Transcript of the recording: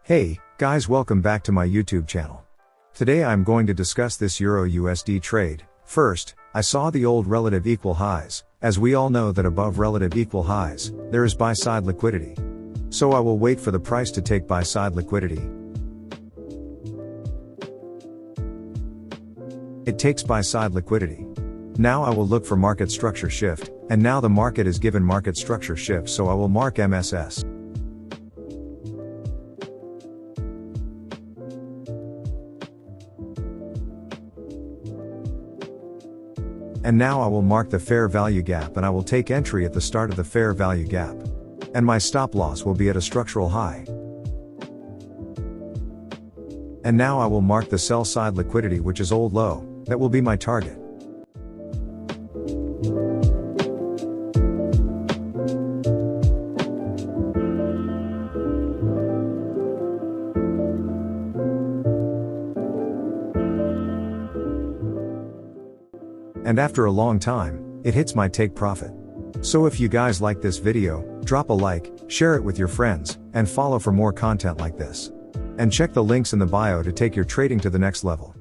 Hey, guys, welcome back to my YouTube channel. Today I'm going to discuss this Euro USD trade. First, I saw the old relative equal highs. As we all know that above relative equal highs, there is buy-side liquidity. So I will wait for the price to take buy-side liquidity. It takes buy-side liquidity. Now I will look for market structure shift, and now the market is given market structure shift, so I will mark MSS. And now I will mark the fair value gap and I will take entry at the start of the fair value gap. And my stop loss will be at a structural high. And now I will mark the sell side liquidity, which is old low. That will be my target. And after a long time, it hits my take profit. So if you guys like this video, drop a like, share it with your friends, and follow for more content like this. And check the links in the bio to take your trading to the next level.